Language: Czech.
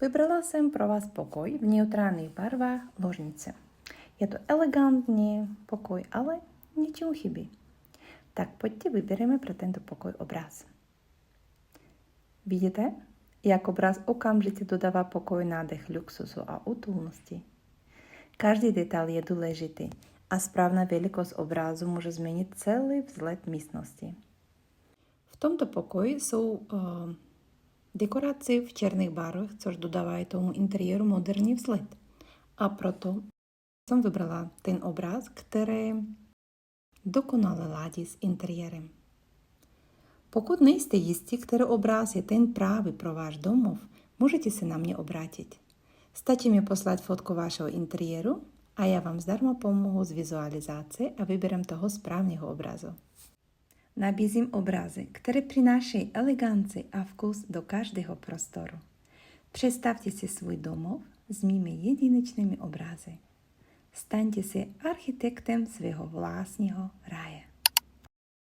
Vybrala jsem pro vás pokoj v neutrálních barvách ložnice. Je to elegantní pokoj, ale ničemu chybí. Tak pojďte vybereme pro tento pokoj obraz. Vidíte, jak obraz okamžitě dodává pokoj nádech luxusu a útulnosti. Každý detail je důležitý a správná velikost obrazu může změnit celý vzhled místnosti. V tomto pokoji jsou dekorace v černých barvách, což dodávají tomu interiéru moderní vzhled. A proto jsem vybrala ten obraz, který dokonale ladí s interiérem. Pokud nejste jistí, který obraz je ten právě pro váš domov, můžete se na mě obrátit. Stačí mi poslat fotku vašeho interiéru a já vám zdarma pomohu s vizualizací a vyberem toho správného obrazu. Nabízím obrazy, které přinášejí eleganci a vkus do každého prostoru. Představte si svůj domov s mými jedinečnými obrazy. Staňte si architektem svého vlastního ráje.